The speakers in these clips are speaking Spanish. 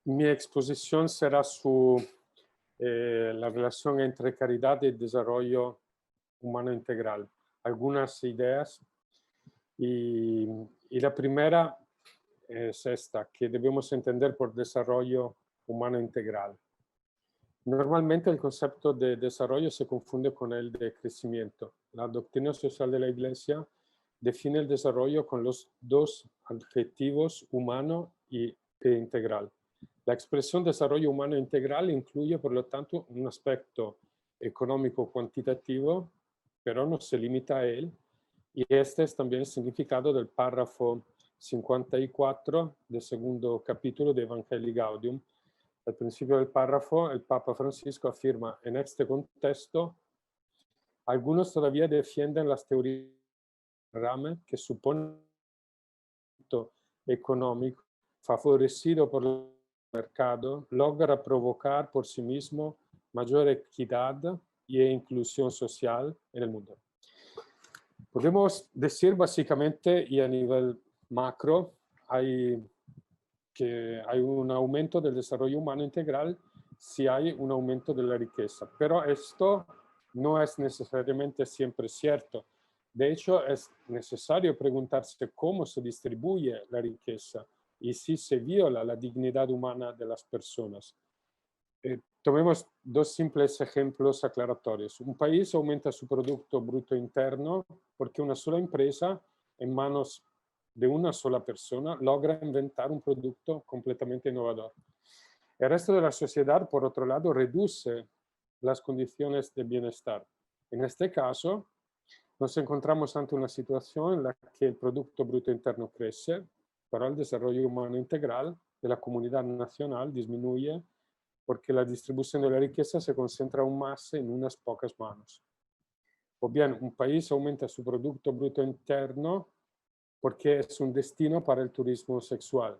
Mi exposición será su la relación entre caridad y desarrollo humano integral. Algunas ideas y, y la primera es esta, que debemos entender por desarrollo humano integral. Normalmente el concepto de desarrollo se confunde con el de crecimiento. La doctrina social de la Iglesia define el desarrollo con los dos adjetivos humano e integral. La expresión desarrollo humano integral incluye, por lo tanto, un aspecto económico cuantitativo, pero no se limita a él, y este es también el significado del párrafo 54 del segundo capítulo de Evangelii Gaudium. Al principio del párrafo, el Papa Francisco afirma: en este contexto, algunos todavía defienden las teorías rame que supone económico favorecido por el mercado logra provocar por sí mismo mayor equidad e inclusión social en el mundo. Podemos decir básicamente, y a nivel macro, que hay un aumento del desarrollo humano integral si hay un aumento de la riqueza. Pero esto no es necesariamente siempre cierto. De hecho, es necesario preguntarse cómo se distribuye la riqueza y si se viola la dignidad humana de las personas. Tomemos dos simples ejemplos aclaratorios. Un país aumenta su Producto Bruto Interno porque una sola empresa en manos de una sola persona logra inventar un producto completamente innovador. El resto de la sociedad, por otro lado, reduce las condiciones de bienestar. En este caso, nos encontramos ante una situación en la que el Producto Bruto Interno crece, pero el desarrollo humano integral de la comunidad nacional disminuye porque la distribución de la riqueza se concentra aún más en unas pocas manos. O bien, un país aumenta su Producto Bruto Interno porque es un destino para el turismo sexual.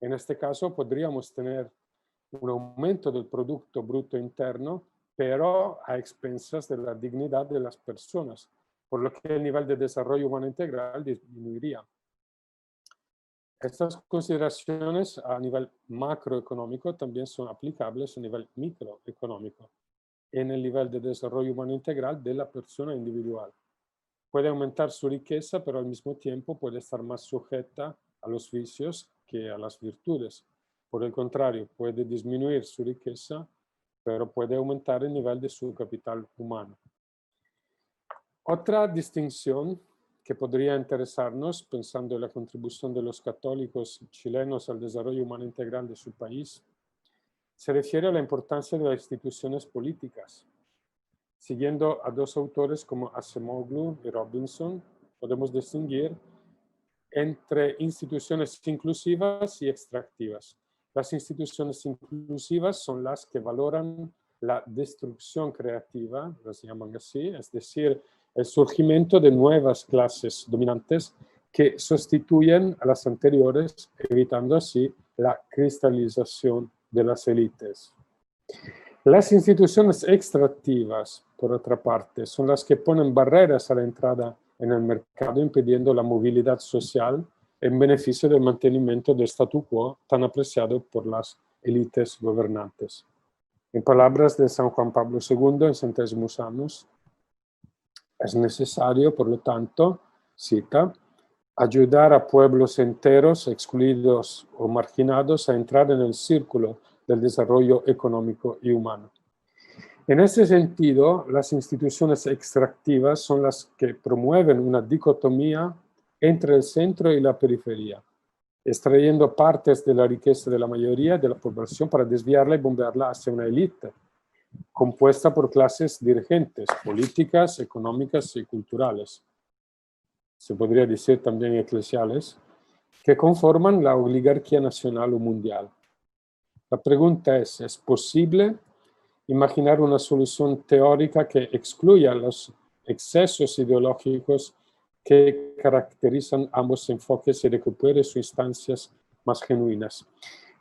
En este caso, podríamos tener un aumento del Producto Bruto Interno, pero a expensas de la dignidad de las personas, por lo que el nivel de desarrollo humano integral disminuiría. Estas consideraciones a nivel macroeconómico también son aplicables a nivel microeconómico, en el nivel de desarrollo humano integral de la persona individual. Puede aumentar su riqueza, pero al mismo tiempo puede estar más sujeta a los vicios que a las virtudes. Por el contrario, puede disminuir su riqueza, pero puede aumentar el nivel de su capital humano. Otra distinción que podría interesarnos, pensando en la contribución de los católicos chilenos al desarrollo humano integral de su país, se refiere a la importancia de las instituciones políticas. Siguiendo a dos autores como Acemoglu y Robinson, podemos distinguir entre instituciones inclusivas y extractivas. Las instituciones inclusivas son las que valoran la destrucción creativa, las llaman así, es decir, el surgimiento de nuevas clases dominantes que sustituyen a las anteriores, evitando así la cristalización de las élites. Las instituciones extractivas, por otra parte, son las que ponen barreras a la entrada en el mercado, impidiendo la movilidad social en beneficio del mantenimiento del statu quo tan apreciado por las élites gobernantes. En palabras de San Juan Pablo II en Centésimos Annus, es necesario, por lo tanto, cita, ayudar a pueblos enteros, excluidos o marginados, a entrar en el círculo del desarrollo económico y humano. En ese sentido, las instituciones extractivas son las que promueven una dicotomía entre el centro y la periferia, extrayendo partes de la riqueza de la mayoría de la población para desviarla y bombearla hacia una élite, compuesta por clases dirigentes, políticas, económicas y culturales, se podría decir también eclesiales, que conforman la oligarquía nacional o mundial. La pregunta ¿es posible imaginar una solución teórica que excluya los excesos ideológicos que caracterizan ambos enfoques y recupere sus instancias más genuinas?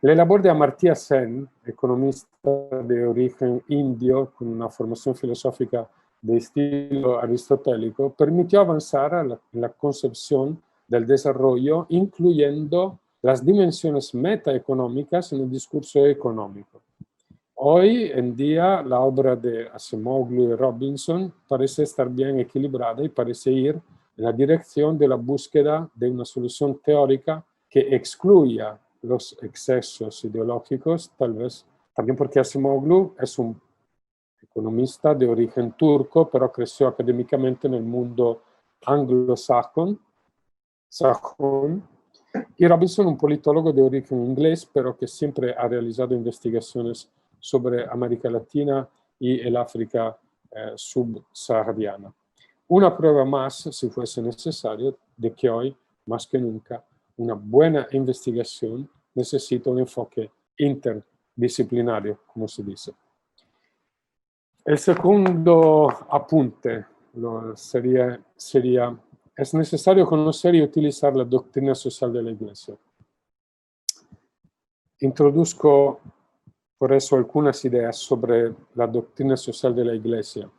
La labor de Amartya Sen, economista de origen indio con una formación filosófica de estilo aristotélico, permitió avanzar en la concepción del desarrollo, incluyendo las dimensiones metaeconómicas en el discurso económico. Hoy en día la obra de Acemoglu y Robinson parece estar bien equilibrada y parece ir en la dirección de la búsqueda de una solución teórica que excluya los excesos ideológicos, tal vez también porque Acemoglu es un economista de origen turco, pero creció académicamente en el mundo anglosajón, y Robinson, un politólogo de origen inglés, pero que siempre ha realizado investigaciones sobre América Latina y el África subsahariana. Una prueba más, si fuese necesario, de que hoy, más que nunca, una buena investigación necesita un enfoque interdisciplinario, como se dice. El segundo apunte sería, es necesario conocer y utilizar la doctrina social de la Iglesia. Introduzco por eso algunas ideas sobre la doctrina social de la Iglesia,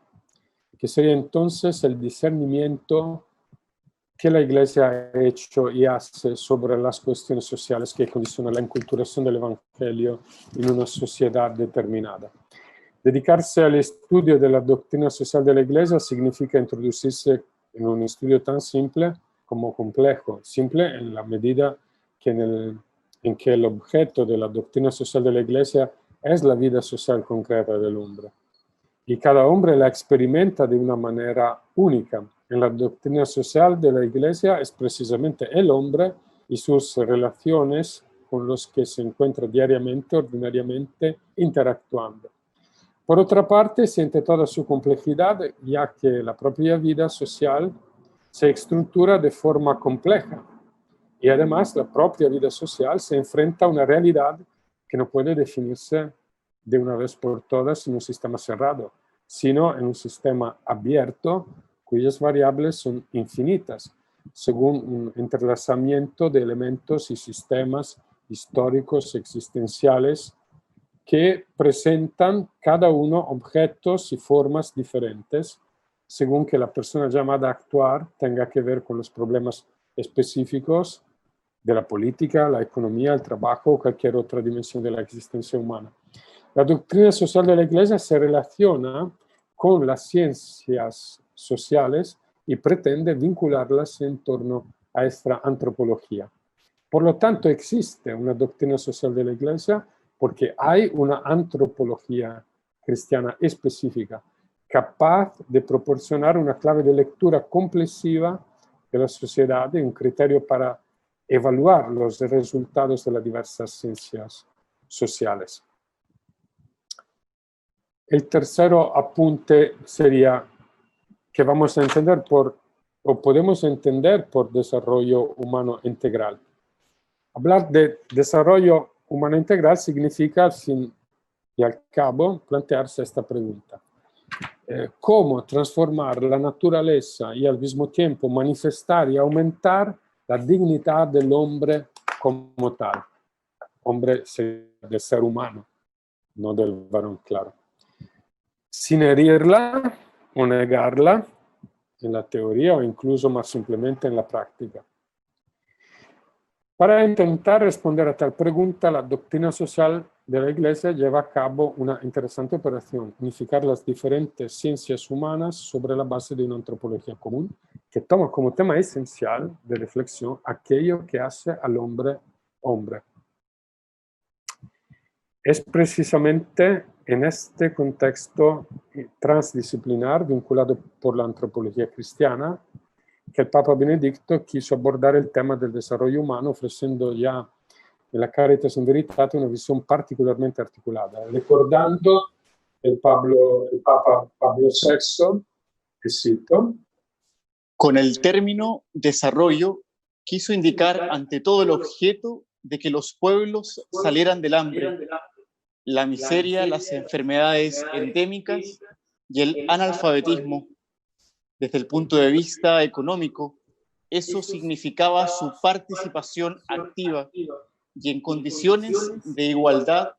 que sería entonces el discernimiento que la Iglesia ha hecho y hace sobre las cuestiones sociales que condicionan la enculturación del Evangelio en una sociedad determinada. Dedicarse al estudio de la doctrina social de la Iglesia significa introducirse en un estudio tan simple como complejo, simple en la medida que en que el objeto de la doctrina social de la Iglesia es la vida social concreta del hombre. Y cada hombre la experimenta de una manera única. En la doctrina social de la Iglesia es precisamente el hombre y sus relaciones con los que se encuentra diariamente, ordinariamente, interactuando. Por otra parte, siente toda su complejidad, ya que la propia vida social se estructura de forma compleja. Y además, la propia vida social se enfrenta a una realidad que no puede definirse de una vez por todas en un sistema cerrado, sino en un sistema abierto cuyas variables son infinitas, según un entrelazamiento de elementos y sistemas históricos existenciales que presentan cada uno objetos y formas diferentes, según que la persona llamada a actuar tenga que ver con los problemas específicos de la política, la economía, el trabajo o cualquier otra dimensión de la existencia humana. La doctrina social de la Iglesia se relaciona con las ciencias sociales y pretende vincularlas en torno a esta antropología. Por lo tanto, existe una doctrina social de la Iglesia porque hay una antropología cristiana específica, capaz de proporcionar una clave de lectura comprensiva de la sociedad y un criterio para evaluar los resultados de las diversas ciencias sociales. El tercero apunte sería que vamos a entender o podemos entender por desarrollo humano integral. Hablar de desarrollo humano integral significa, al fin y al cabo, plantearse esta pregunta. ¿Cómo transformar la naturaleza y al mismo tiempo manifestar y aumentar la dignidad del hombre como tal? Hombre del ser humano, no del varón, claro. Sin herirla o negarla en la teoría o incluso más simplemente en la práctica. Para intentar responder a tal pregunta, la doctrina social de la Iglesia lleva a cabo una interesante operación, unificar las diferentes ciencias humanas sobre la base de una antropología común, que toma como tema esencial de reflexión aquello que hace al hombre hombre. Es precisamente en este contexto transdisciplinar, vinculado por la antropología cristiana, que el Papa Benedicto quiso abordar el tema del desarrollo humano, ofreciendo ya en la Caritas in Veritate una visión particularmente articulada, recordando el Papa Pablo VI, que cito: con el término desarrollo quiso indicar ante todo el objeto de que los pueblos salieran del hambre, la miseria, las enfermedades endémicas y el analfabetismo. Desde el punto de vista económico, eso significaba su participación activa y en condiciones de igualdad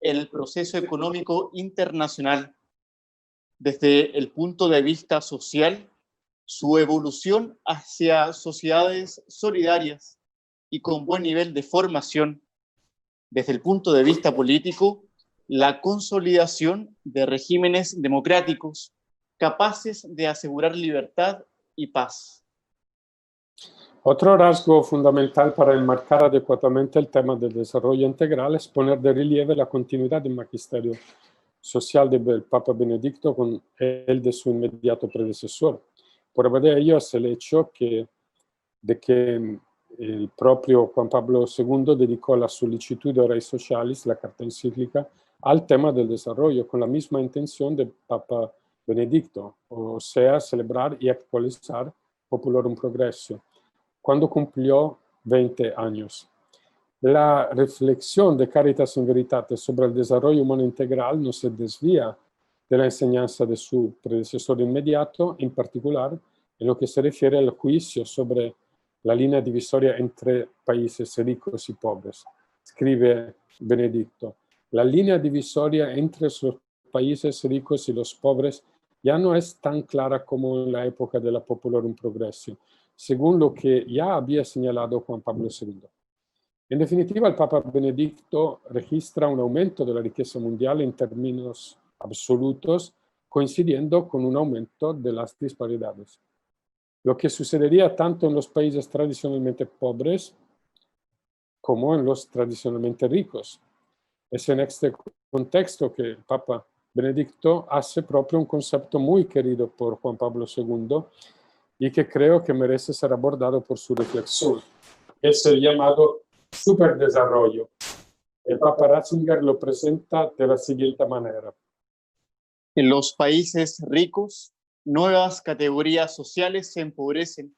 en el proceso económico internacional. Desde el punto de vista social, su evolución hacia sociedades solidarias y con buen nivel de formación, desde el punto de vista político, la consolidación de regímenes democráticos capaces de asegurar libertad y paz. Otro rasgo fundamental para enmarcar adecuadamente el tema del desarrollo integral es poner de relieve la continuidad del magisterio social del Papa Benedicto con el de su inmediato predecesor. Prueba de ello es el hecho de que el propio Juan Pablo II dedicó la Sollicitudo Rei Socialis, la carta encíclica, al tema del desarrollo, con la misma intención del Papa Benedicto, o sea, celebrar y actualizar Populorum Progressio, cuando cumplió 20 años. La reflexión de Caritas in Veritate sobre el desarrollo humano integral no se desvía de la enseñanza de su predecesor inmediato, en particular en lo que se refiere al juicio sobre la línea divisoria entre países ricos y pobres. Escribe Benedicto: la línea divisoria entre los países ricos y los pobres ya no es tan clara como en la época de la Populorum Progressio, según lo que ya había señalado Juan Pablo II. En definitiva, el Papa Benedicto registra un aumento de la riqueza mundial en términos absolutos, coincidiendo con un aumento de las disparidades. Lo que sucedería tanto en los países tradicionalmente pobres como en los tradicionalmente ricos. Es en este contexto que el Papa Benedicto hace propio un concepto muy querido por Juan Pablo II y que creo que merece ser abordado por su reflexión. Es el llamado superdesarrollo. El Papa Ratzinger lo presenta de la siguiente manera. En los países ricos, nuevas categorías sociales se empobrecen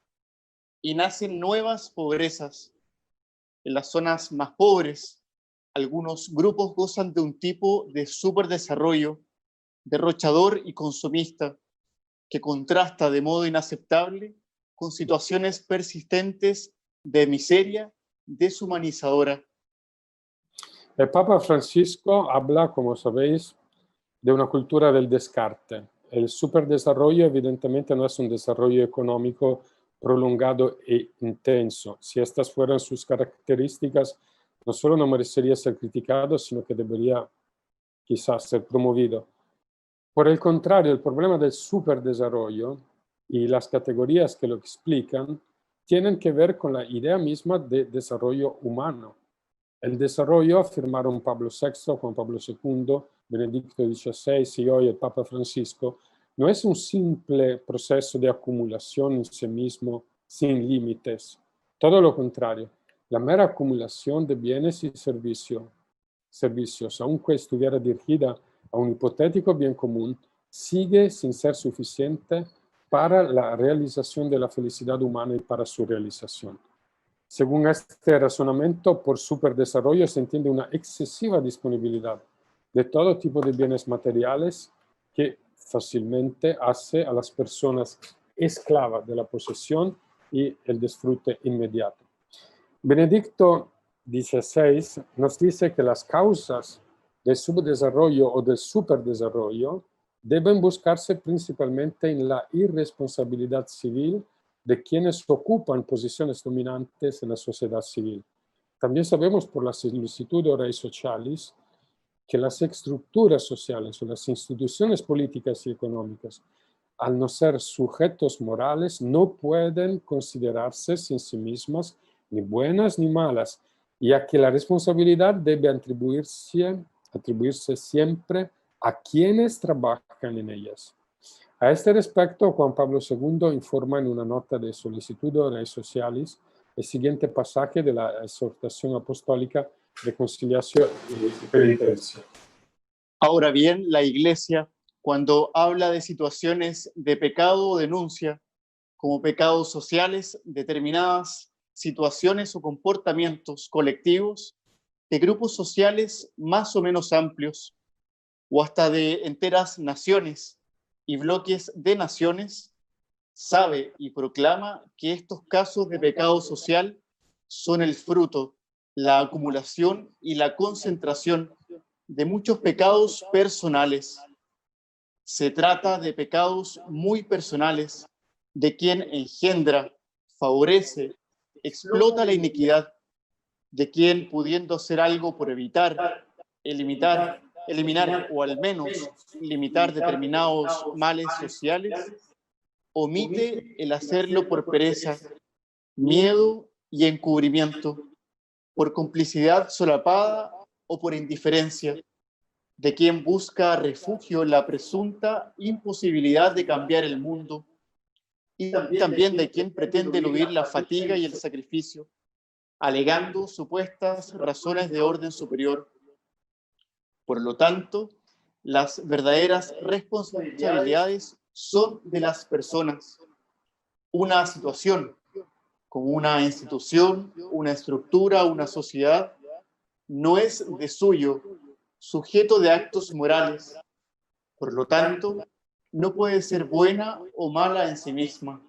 y nacen nuevas pobrezas. En las zonas más pobres, algunos grupos gozan de un tipo de superdesarrollo, derrochador y consumista, que contrasta de modo inaceptable con situaciones persistentes de miseria deshumanizadora. El Papa Francisco habla, como sabéis, de una cultura del descarte. El superdesarrollo evidentemente no es un desarrollo económico prolongado e intenso. Si estas fueran sus características, no solo no merecería ser criticado, sino que debería quizás ser promovido. Por el contrario, el problema del superdesarrollo y las categorías que lo explican tienen que ver con la idea misma de desarrollo humano. El desarrollo, afirmaron Pablo VI, Juan Pablo II, Benedicto XVI y hoy el Papa Francisco, no es un simple proceso de acumulación en sí mismo sin límites. Todo lo contrario, la mera acumulación de bienes y servicios, aunque estuviera dirigida a un hipotético bien común, sigue sin ser suficiente para la realización de la felicidad humana y para su realización. Según este razonamiento, por superdesarrollo se entiende una excesiva disponibilidad de todo tipo de bienes materiales que fácilmente hace a las personas esclavas de la posesión y el disfrute inmediato. Benedicto XVI nos dice que las causas del subdesarrollo o del superdesarrollo deben buscarse principalmente en la irresponsabilidad civil de quienes ocupan posiciones dominantes en la sociedad civil. También sabemos por la Sollicitudo Rei Socialis que las estructuras sociales o las instituciones políticas y económicas, al no ser sujetos morales, no pueden considerarse en sí mismas ni buenas ni malas, ya que la responsabilidad debe atribuirse siempre a quienes trabajan en ellas. A este respecto, Juan Pablo II informa en una nota de Sollicitudo Rei Socialis el siguiente pasaje de la exhortación apostólica de conciliación y penitencia. Ahora bien, la Iglesia, cuando habla de situaciones de pecado o denuncia como pecados sociales, determinadas situaciones o comportamientos colectivos de grupos sociales más o menos amplios, o hasta de enteras naciones y bloques de naciones, sabe y proclama que estos casos de pecado social son el fruto, la acumulación y la concentración de muchos pecados personales. Se trata de pecados muy personales, de quien engendra, favorece, explota la iniquidad de quien, pudiendo hacer algo por evitar, eliminar o al menos limitar determinados males sociales, omite el hacerlo por pereza, miedo y encubrimiento, por complicidad solapada o por indiferencia, de quien busca refugio en la presunta imposibilidad de cambiar el mundo, y también de quien pretende eludir la fatiga y el sacrificio, alegando supuestas razones de orden superior. Por lo tanto, las verdaderas responsabilidades son de las personas. Una situación, como una institución, una estructura, una sociedad, no es de suyo, sujeto de actos morales. Por lo tanto, no puede ser buena o mala en sí misma.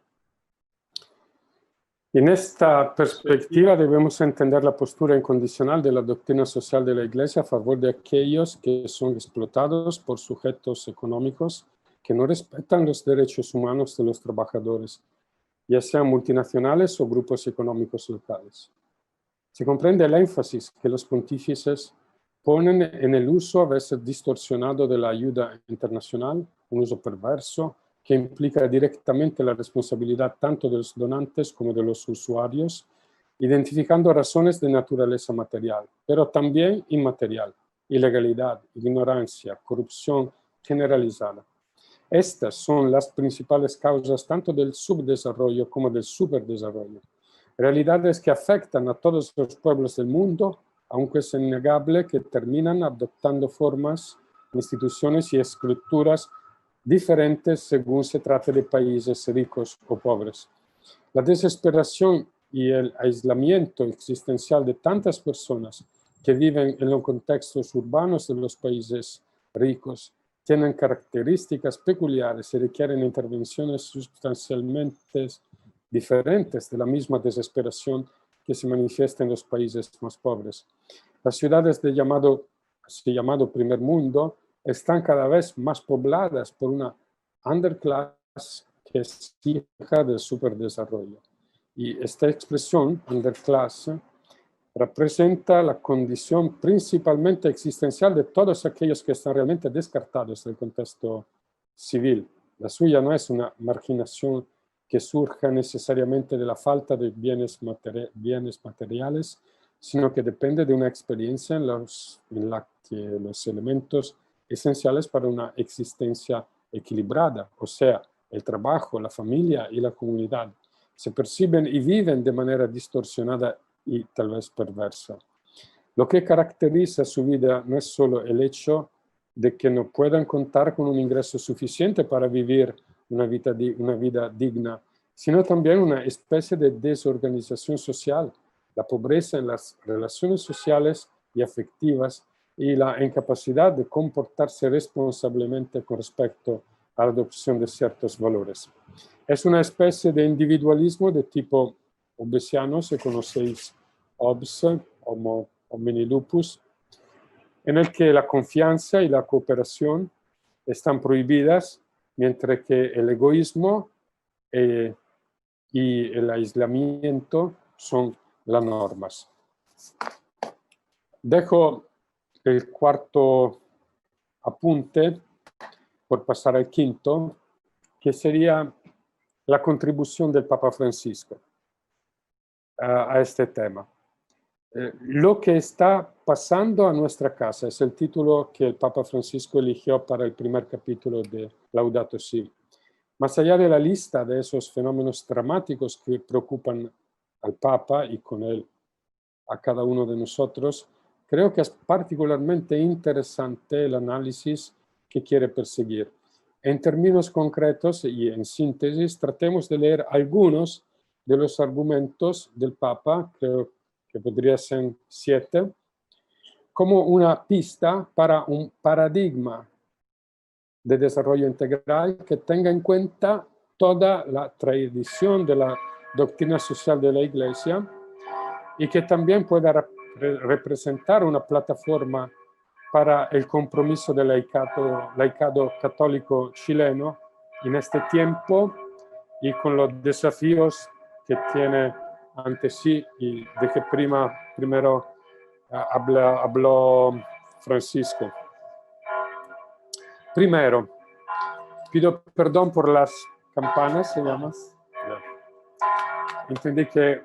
En esta perspectiva debemos entender la postura incondicional de la doctrina social de la Iglesia a favor de aquellos que son explotados por sujetos económicos que no respetan los derechos humanos de los trabajadores, ya sean multinacionales o grupos económicos locales. Se comprende el énfasis que los pontífices ponen en el uso a veces distorsionado de la ayuda internacional, un uso perverso que implica directamente la responsabilidad tanto de los donantes como de los usuarios, identificando razones de naturaleza material, pero también inmaterial, ilegalidad, ignorancia, corrupción generalizada. Estas son las principales causas tanto del subdesarrollo como del superdesarrollo. Realidades que afectan a todos los pueblos del mundo, aunque es innegable que terminan adoptando formas, instituciones y estructuras diferentes según se trate de países ricos o pobres. La desesperación y el aislamiento existencial de tantas personas que viven en los contextos urbanos de los países ricos tienen características peculiares y requieren intervenciones sustancialmente diferentes de la misma desesperación que se manifiesta en los países más pobres. Las ciudades de llamado primer mundo están cada vez más pobladas por una underclass que es hija del superdesarrollo. Y esta expresión, underclass, representa la condición principalmente existencial de todos aquellos que están realmente descartados del contexto civil. La suya no es una marginación que surja necesariamente de la falta de bienes materiales, sino que depende de una experiencia en la que los elementos esenciales para una existencia equilibrada, o sea, el trabajo, la familia y la comunidad, se perciben y viven de manera distorsionada y tal vez perversa. Lo que caracteriza su vida no es solo el hecho de que no puedan contar con un ingreso suficiente para vivir una vida digna, sino también una especie de desorganización social, la pobreza en las relaciones sociales y afectivas y la incapacidad de comportarse responsablemente con respecto a la adopción de ciertos valores. Es una especie de individualismo de tipo hobbesiano, si conocéis Hobbes, Homo homini lupus, en el que la confianza y la cooperación están prohibidas, mientras que el egoísmo y el aislamiento son las normas. Dejo el cuarto apunte por pasar al quinto, que sería la contribución del Papa Francisco a este tema. Lo que está pasando a nuestra casa es el título que el Papa Francisco eligió para el primer capítulo de Laudato Si. Más allá de la lista de esos fenómenos dramáticos que preocupan al Papa y con él a cada uno de nosotros, creo que es particularmente interesante el análisis que quiere perseguir. En términos concretos y en síntesis, tratemos de leer algunos de los argumentos del Papa, creo que podría ser 7, como una pista para un paradigma de desarrollo integral que tenga en cuenta toda la tradición de la doctrina social de la Iglesia y que también pueda representar una plataforma para el compromiso del laicado católico chileno en este tiempo y con los desafíos que tiene antes sí, y de que primero habló Francisco. Primero, pido perdón por las campanas, ¿se llaman? Entendí que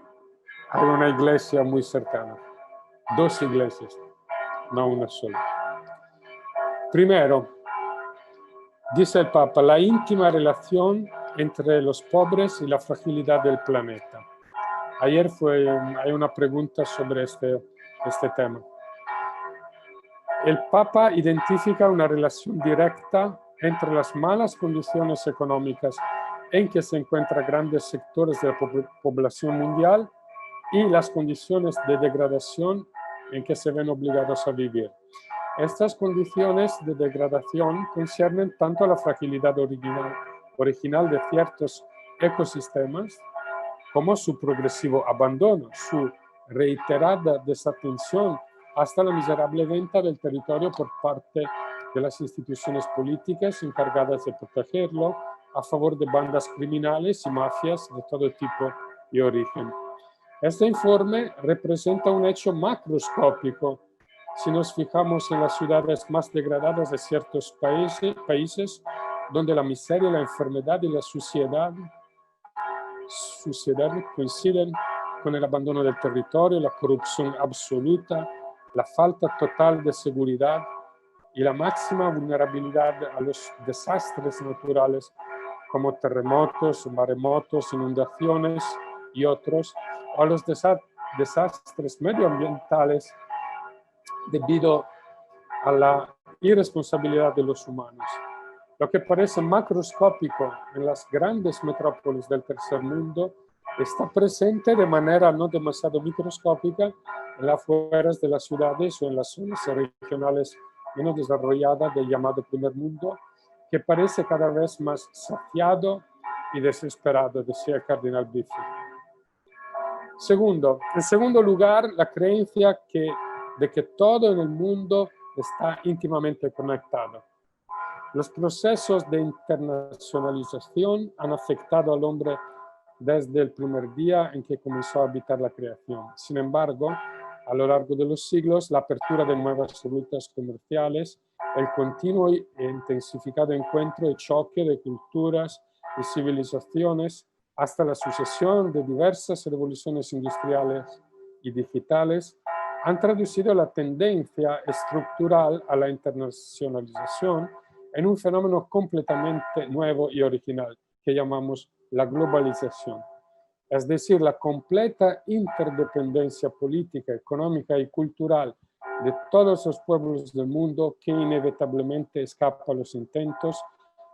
hay una iglesia muy cercana, 2 iglesias, no una sola. Primero, dice el Papa, la íntima relación entre los pobres y la fragilidad del planeta. Ayer hay una pregunta sobre este tema. El Papa identifica una relación directa entre las malas condiciones económicas en que se encuentran grandes sectores de la población mundial y las condiciones de degradación en que se ven obligados a vivir. Estas condiciones de degradación conciernen tanto a la fragilidad original de ciertos ecosistemas como su progresivo abandono, su reiterada desatención hasta la miserable venta del territorio por parte de las instituciones políticas encargadas de protegerlo a favor de bandas criminales y mafias de todo tipo y origen. Este informe representa un hecho macroscópico. Si nos fijamos en las ciudades más degradadas de ciertos países donde la miseria, la enfermedad y la suciedad coinciden con el abandono del territorio, la corrupción absoluta, la falta total de seguridad y la máxima vulnerabilidad a los desastres naturales como terremotos, maremotos, inundaciones y otros, o a los desastres medioambientales debido a la irresponsabilidad de los humanos. Lo que parece macroscópico en las grandes metrópolis del tercer mundo está presente de manera no demasiado microscópica en las afueras de las ciudades o en las zonas regionales menos desarrolladas del llamado primer mundo, que parece cada vez más saciado y desesperado, decía el cardenal Biffi. Segundo, en segundo lugar, la creencia de que todo en el mundo está íntimamente conectado. Los procesos de internacionalización han afectado al hombre desde el primer día en que comenzó a habitar la creación. Sin embargo, a lo largo de los siglos, la apertura de nuevas rutas comerciales, el continuo e intensificado encuentro y choque de culturas y civilizaciones, hasta la sucesión de diversas revoluciones industriales y digitales, han traducido la tendencia estructural a la internacionalización en un fenómeno completamente nuevo y original que llamamos la globalización. Es decir, la completa interdependencia política, económica y cultural de todos los pueblos del mundo que inevitablemente escapa a los intentos,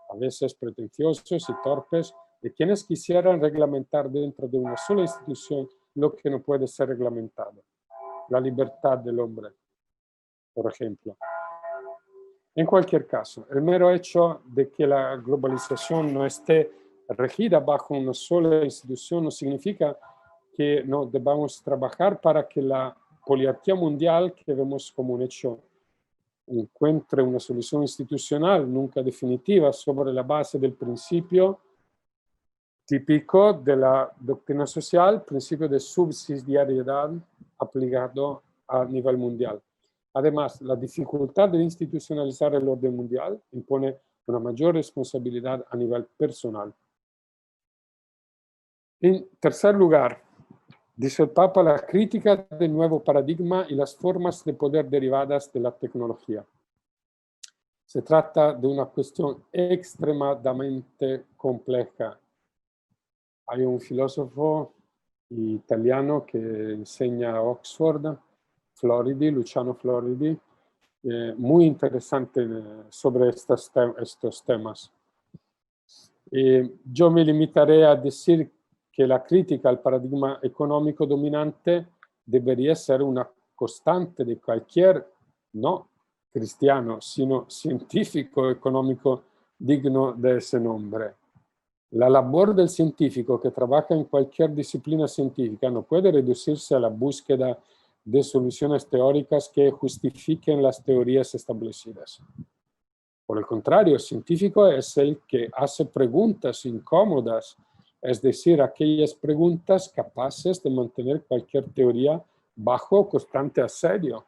a veces pretenciosos y torpes, de quienes quisieran reglamentar dentro de una sola institución lo que no puede ser reglamentado. La libertad del hombre, por ejemplo. En cualquier caso, el mero hecho de que la globalización no esté regida bajo una sola institución no significa que no debamos trabajar para que la poliarquía mundial, que vemos como un hecho, encuentre una solución institucional nunca definitiva sobre la base del principio típico de la doctrina social, principio de subsidiariedad aplicado a nivel mundial. Además, la dificultad de institucionalizar el orden mundial impone una mayor responsabilidad a nivel personal. En tercer lugar, dice el Papa, la crítica del nuevo paradigma y las formas de poder derivadas de la tecnología. Se trata de una cuestión extremadamente compleja. Hay un filósofo italiano que enseña a Oxford, Floridi, Luciano Floridi, muy interesante sobre estos temas. Yo me limitaré a decir que la crítica al paradigma económico dominante debería ser una constante de cualquier, no cristiano, sino científico económico digno de ese nombre. La labor del científico que trabaja en cualquier disciplina científica no puede reducirse a la búsqueda de soluciones teóricas que justifiquen las teorías establecidas. Por el contrario, el científico es el que hace preguntas incómodas es decir, aquellas preguntas capaces de mantener cualquier teoría bajo constante asedio.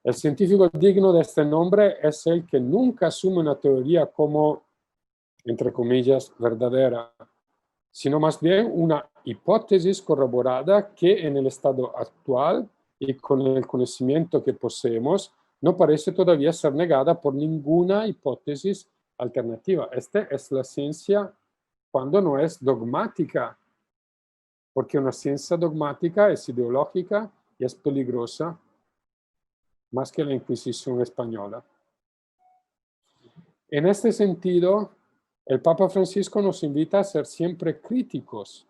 El científico digno de este nombre es el que nunca asume una teoría como, entre comillas, verdadera, sino más bien una hipótesis corroborada que en el estado actual y con el conocimiento que poseemos no parece todavía ser negada por ninguna hipótesis alternativa. Esta es la ciencia cuando no es dogmática, porque una ciencia dogmática es ideológica y es peligrosa, más que la Inquisición española. En este sentido, el Papa Francisco nos invita a ser siempre críticos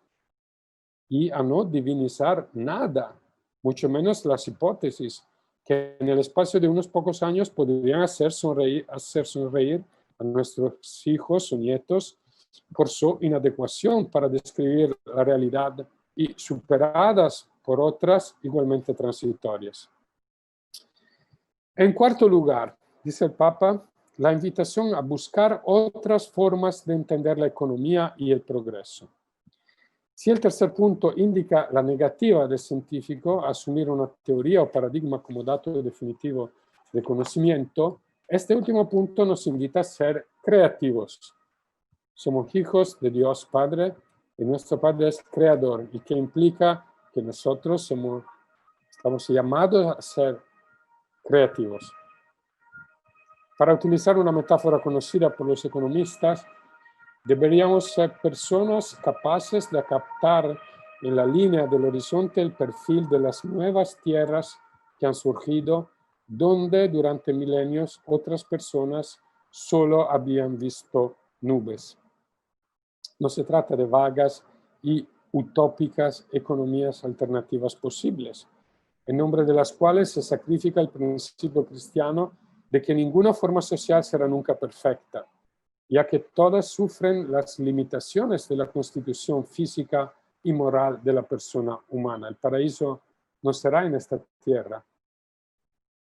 y a no divinizar nada, mucho menos las hipótesis, que en el espacio de unos pocos años podrían hacer sonreír a nuestros hijos o nietos por su inadecuación para describir la realidad y superadas por otras igualmente transitorias. En cuarto lugar, dice el Papa, la invitación a buscar otras formas de entender la economía y el progreso. Si el tercer punto indica la negativa del científico a asumir una teoría o paradigma como dato definitivo de conocimiento, este último punto nos invita a ser creativos. Somos hijos de Dios Padre y nuestro Padre es creador, y que implica que nosotros estamos llamados a ser creativos. Para utilizar una metáfora conocida por los economistas, deberíamos ser personas capaces de captar en la línea del horizonte el perfil de las nuevas tierras que han surgido, donde durante milenios otras personas solo habían visto nubes. No se trata de vagas y utópicas economías alternativas posibles, en nombre de las cuales se sacrifica el principio cristiano de que ninguna forma social será nunca perfecta, ya que todas sufren las limitaciones de la constitución física y moral de la persona humana. El paraíso no será en esta tierra.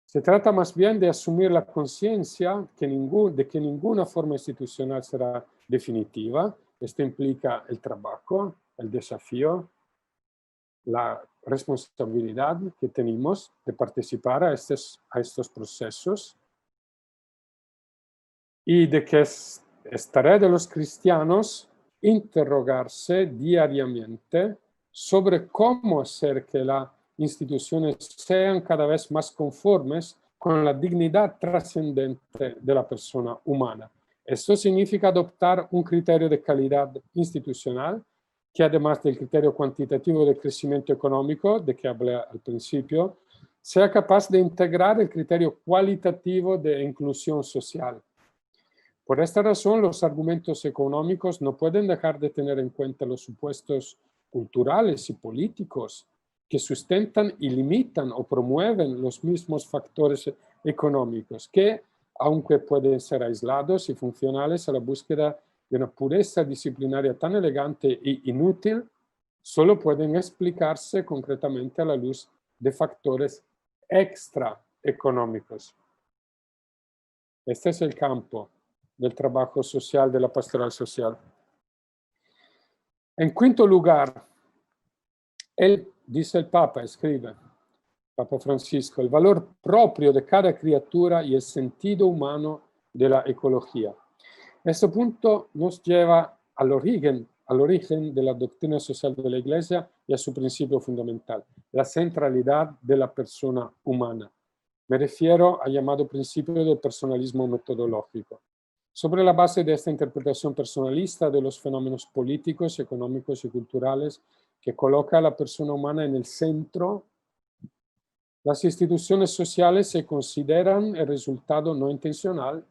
Se trata más bien de asumir la conciencia de que ninguna forma institucional será definitiva. Esto implica el trabajo, el desafío, la responsabilidad que tenemos de participar a estos procesos, y de que es tarea de los cristianos interrogarse diariamente sobre cómo hacer que las instituciones sean cada vez más conformes con la dignidad trascendente de la persona humana. Esto significa adoptar un criterio de calidad institucional que, además del criterio cuantitativo de crecimiento económico, de que hablé al principio, sea capaz de integrar el criterio cualitativo de inclusión social. Por esta razón, los argumentos económicos no pueden dejar de tener en cuenta los supuestos culturales y políticos que sustentan y limitan o promueven los mismos factores económicos que, aunque pueden ser aislados y funcionales a la búsqueda de una pureza disciplinaria tan elegante e inútil, solo pueden explicarse concretamente a la luz de factores extraeconómicos. Este es el campo del trabajo social, de la pastoral social. En quinto lugar, dice el Papa, escribe Papa Francisco, el valor propio de cada criatura y el sentido humano de la ecología. Este punto nos lleva al origen de la doctrina social de la Iglesia y a su principio fundamental, la centralidad de la persona humana. Me refiero al llamado principio del personalismo metodológico. Sobre la base de esta interpretación personalista de los fenómenos políticos, económicos y culturales que coloca a la persona humana en el centro, las instituciones sociales se consideran el resultado no intencional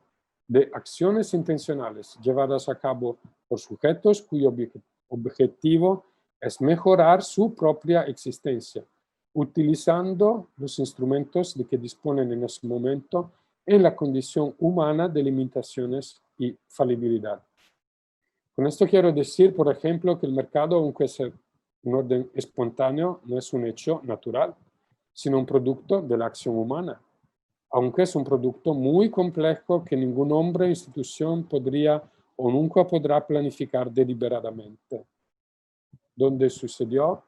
de acciones intencionales llevadas a cabo por sujetos cuyo objetivo es mejorar su propia existencia, utilizando los instrumentos de que disponen en ese momento en la condición humana de limitaciones y falibilidad. Con esto quiero decir, por ejemplo, que el mercado, aunque es un orden espontáneo, no es un hecho natural, sino un producto de la acción humana, aunque es un producto muy complejo que ningún hombre o institución podría o nunca podrá planificar deliberadamente. donde sucedieron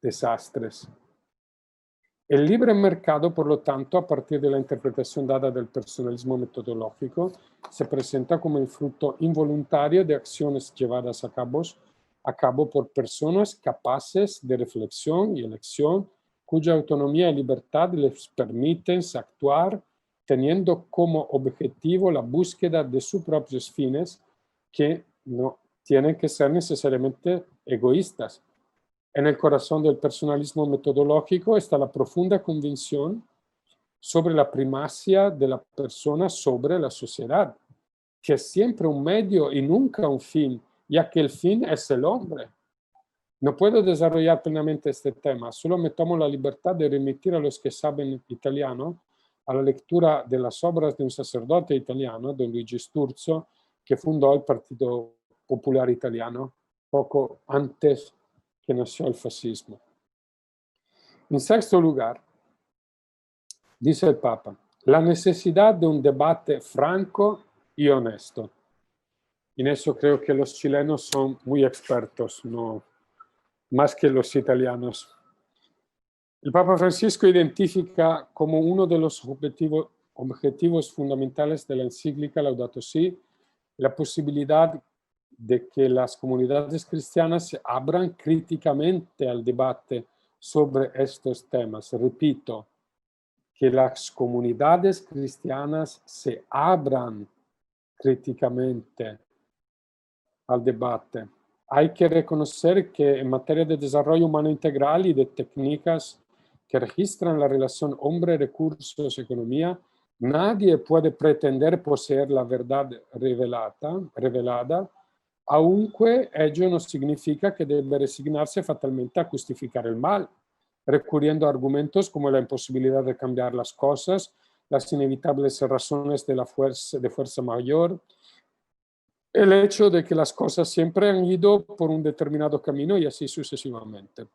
desastres. El libre mercado, por lo tanto, a partir de la interpretación dada del personalismo metodológico, se presenta como el fruto involuntario de acciones llevadas a cabo por personas capaces de reflexión y elección, cuya autonomía y libertad les permiten actuar teniendo como objetivo la búsqueda de sus propios fines, que no tienen que ser necesariamente egoístas. En el corazón del personalismo metodológico está la profunda convicción sobre la primacía de la persona sobre la sociedad, que es siempre un medio y nunca un fin, ya que el fin es el hombre. No puedo desarrollar plenamente este tema, solo me tomo la libertad de remitir a los que saben italiano a la lectura de las obras de un sacerdote italiano, don Luigi Sturzo, que fundó el Partido Popular Italiano poco antes que nació el fascismo. En sexto lugar, dice el Papa, la necesidad de un debate franco y honesto. En eso creo que los chilenos son muy expertos, no más que los italianos. El Papa Francisco identifica como uno de los objetivos fundamentales de la encíclica Laudato Si la posibilidad de que las comunidades cristianas se abran críticamente al debate sobre estos temas. Repito, que las comunidades cristianas se abran críticamente al debate. Hay que reconocer que en materia de desarrollo humano integral y de técnicas que registran la relación hombre-recursos-economía, nadie puede pretender poseer la verdad revelada, aunque ello no significa que debe resignarse fatalmente a justificar el mal, recurriendo a argumentos como la imposibilidad de cambiar las cosas, las inevitables razones de fuerza mayor, el hecho de que las cosas siempre han ido por un determinado camino y así sucesivamente.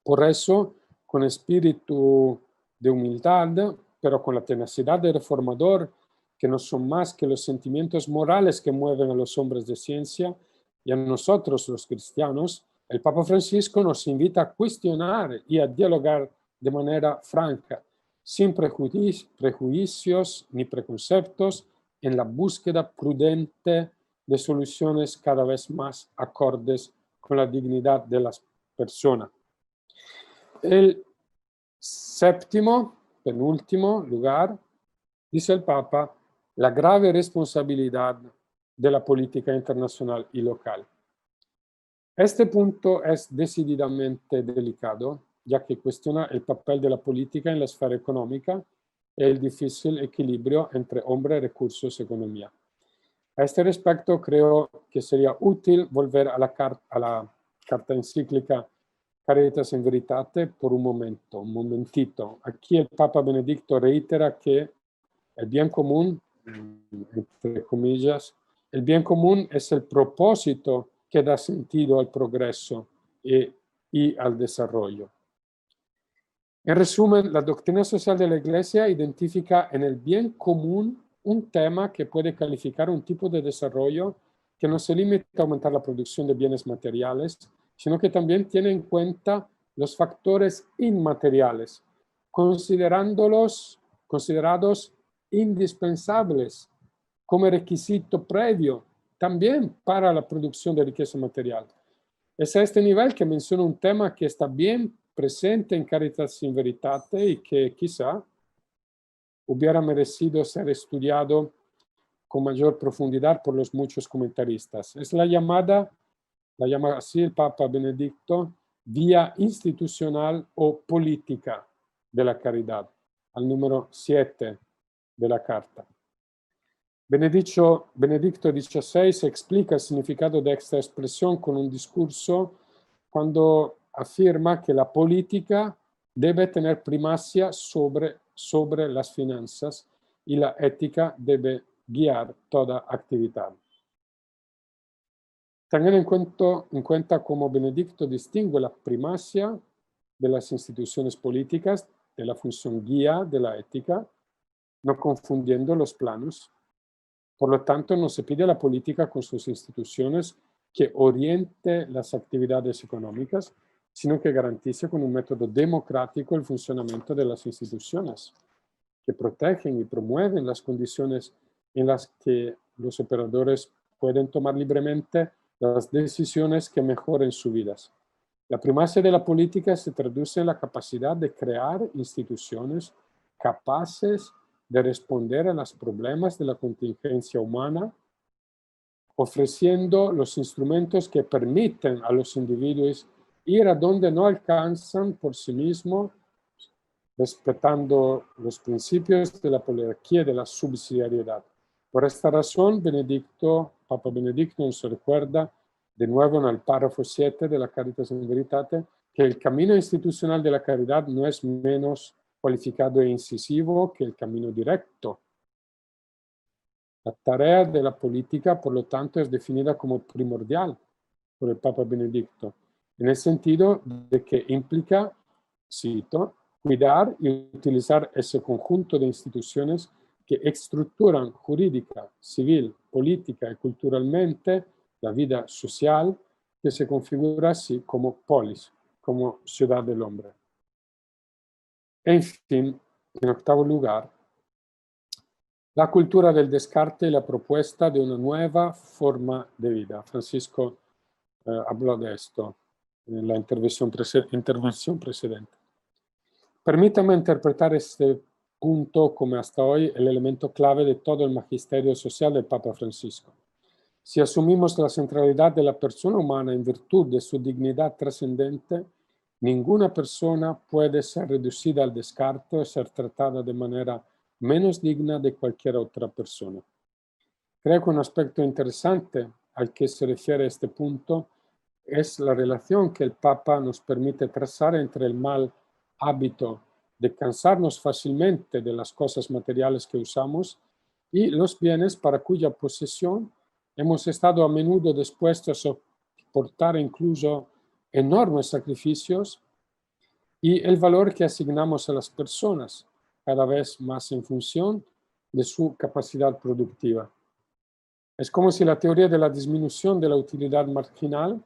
Por eso, con espíritu de humildad, pero con la tenacidad del reformador, que no son más que los sentimientos morales que mueven a los hombres de ciencia y a nosotros los cristianos, el Papa Francisco nos invita a cuestionar y a dialogar de manera franca, sin prejuicios ni preconceptos, en la búsqueda prudente de soluciones cada vez más acordes con la dignidad de las personas. El séptimo, penúltimo lugar, dice el Papa, la grave responsabilidad de la política internacional y local. Este punto es decididamente delicado, ya que cuestiona el papel de la política en la esfera económica y el difícil equilibrio entre hombre, recursos y economía. A este respecto, creo que sería útil volver a la carta encíclica Caritas in Veritate por un momentito. Aquí el Papa Benedicto reitera que el bien común, entre comillas, el bien común es el propósito que da sentido al progreso y al desarrollo. En resumen, la doctrina social de la Iglesia identifica en el bien común un tema que puede calificar un tipo de desarrollo que no se limita a aumentar la producción de bienes materiales, sino que también tiene en cuenta los factores inmateriales, considerados indispensables como requisito previo también para la producción de riqueza material. Es a este nivel que menciono un tema que está bien presente en Caritas in Veritate y que quizá hubiera merecido ser estudiado con mayor profundidad por los muchos comentaristas. Es la llama así el Papa Benedicto, vía institucional o política de la caridad, al número 7 de la carta. Benedicto XVI explica el significado de esta expresión con un discurso cuando afirma que la política debe tener primacía sobre las finanzas y la ética debe guiar toda actividad. Teniendo en cuenta cómo Benedicto distingue la primacía de las instituciones políticas de la función guía de la ética, no confundiendo los planos. Por lo tanto, no se pide a la política con sus instituciones que oriente las actividades económicas, sino que garantice con un método democrático el funcionamiento de las instituciones, que protegen y promueven las condiciones en las que los operadores pueden tomar libremente las decisiones que mejoren sus vidas. La primacía de la política se traduce en la capacidad de crear instituciones capaces de responder a los problemas de la contingencia humana, ofreciendo los instrumentos que permiten a los individuos ir a donde no alcanzan por sí mismos, respetando los principios de la poliarquía y de la subsidiariedad. Por esta razón, Papa Benedicto nos recuerda de nuevo en el párrafo 7 de la Caritas in Veritate que el camino institucional de la caridad no es menos cualificado e incisivo que el camino directo. La tarea de la política, por lo tanto, es definida como primordial por el Papa Benedicto, en el sentido de que implica, cito, cuidar y utilizar ese conjunto de instituciones que estructuran jurídica, civil, política y culturalmente la vida social que se configura así como polis, como ciudad del hombre. En fin, en octavo lugar, la cultura del descarte y la propuesta de una nueva forma de vida. Francisco habló de esto en la intervención precedente. Permítame interpretar este punto como hasta hoy el elemento clave de todo el magisterio social del Papa Francisco. Si asumimos la centralidad de la persona humana en virtud de su dignidad trascendente, ninguna persona puede ser reducida al descarte o ser tratada de manera menos digna de cualquier otra persona. Creo que un aspecto interesante al que se refiere este punto es la relación que el Papa nos permite trazar entre el mal hábito de cansarnos fácilmente de las cosas materiales que usamos y los bienes para cuya posesión hemos estado a menudo dispuestos a soportar incluso enormes sacrificios, y el valor que asignamos a las personas, cada vez más en función de su capacidad productiva. Es como si la teoría de la disminución de la utilidad marginal,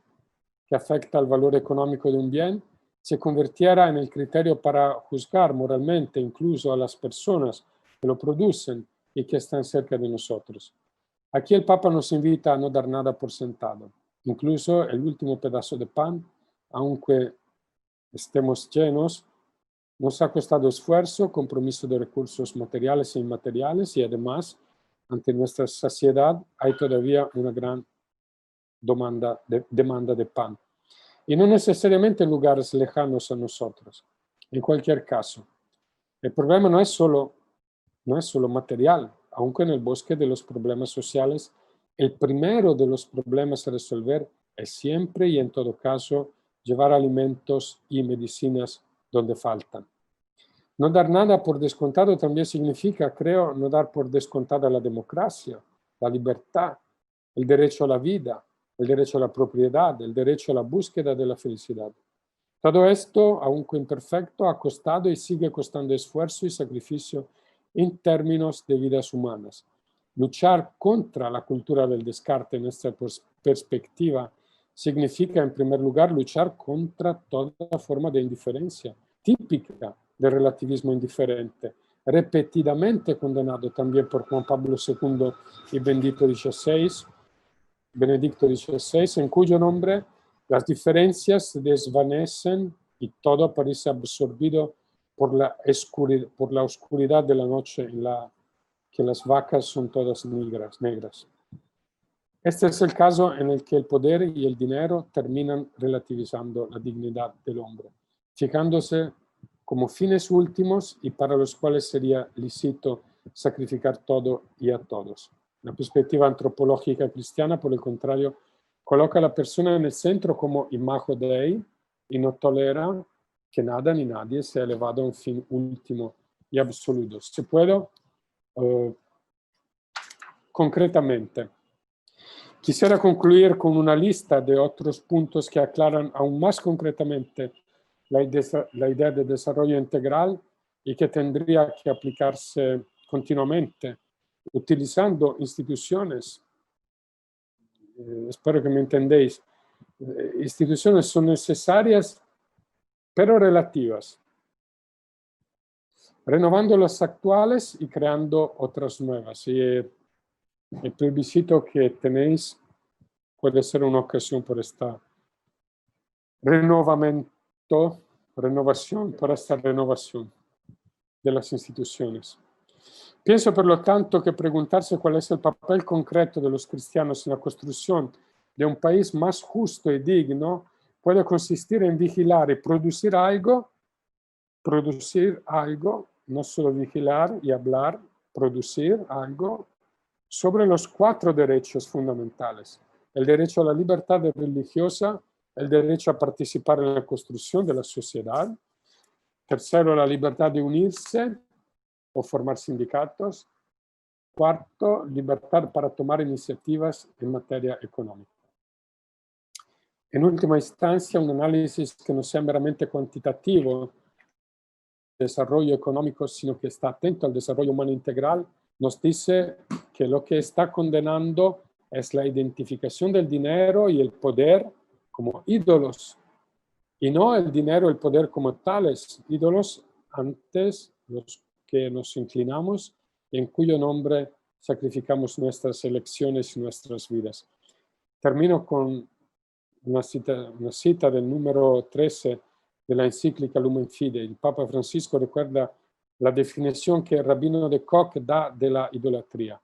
que afecta al valor económico de un bien, se convirtiera en el criterio para juzgar moralmente incluso a las personas que lo producen y que están cerca de nosotros. Aquí el Papa nos invita a no dar nada por sentado. Incluso el último pedazo de pan, aunque estemos llenos, nos ha costado esfuerzo, compromiso de recursos materiales e inmateriales, y además, ante nuestra saciedad, hay todavía una gran demanda de pan. Y no necesariamente en lugares lejanos a nosotros. En cualquier caso, el problema no es solo material, aunque en el bosque de los problemas sociales, el primero de los problemas a resolver es siempre y en todo caso llevar alimentos y medicinas donde faltan. No dar nada por descontado también significa, creo, no dar por descontada la democracia, la libertad, el derecho a la vida, el derecho a la propiedad, el derecho a la búsqueda de la felicidad. Todo esto, aunque imperfecto, ha costado y sigue costando esfuerzo y sacrificio en términos de vidas humanas. Luchar contra la cultura del descarte en esta perspectiva significa, en primer lugar, luchar contra toda forma de indiferencia, típica del relativismo indiferente, repetidamente condenado también por Juan Pablo II y Benedicto XVI, en cuyo nombre las diferencias se desvanecen y todo parece absorbido por la oscuridad de la noche en la que las vacas son todas negras. Este es el caso en el que el poder y el dinero terminan relativizando la dignidad del hombre, fijándose como fines últimos y para los cuales sería lícito sacrificar todo y a todos. La perspectiva antropológica cristiana, por el contrario, coloca a la persona en el centro como imago Dei y no tolera que nada ni nadie sea elevado a un fin último y absoluto. Si puedo, concretamente, quisiera concluir con una lista de otros puntos que aclaran aún más concretamente la idea de desarrollo integral y que tendría que aplicarse continuamente, utilizando instituciones espero que me entendéis, instituciones son necesarias, pero relativas, renovando las actuales y creando otras nuevas. Y el plebiscito que tenéis puede ser una ocasión por esta renovación de las instituciones. Pienso, por lo tanto, que preguntarse cuál es el papel concreto de los cristianos en la construcción de un país más justo y digno puede consistir en vigilar y producir algo, no solo vigilar y hablar, producir algo sobre los 4 derechos fundamentales: el derecho a la libertad religiosa, el derecho a participar en la construcción de la sociedad, tercero, la libertad de unirse o formar sindicatos, cuarto, libertad para tomar iniciativas en materia económica. En última instancia, un análisis que no sea meramente cuantitativo del desarrollo económico, sino que está atento al desarrollo humano integral, nos dice que lo que está condenando es la identificación del dinero y el poder como ídolos, y no el dinero y el poder como tales ídolos antes los que nos inclinamos y en cuyo nombre sacrificamos nuestras elecciones y nuestras vidas. Termino con una cita del número 13 de la encíclica Lumen Fidei. El Papa Francisco recuerda la definición que el rabino de Koch da de la idolatría.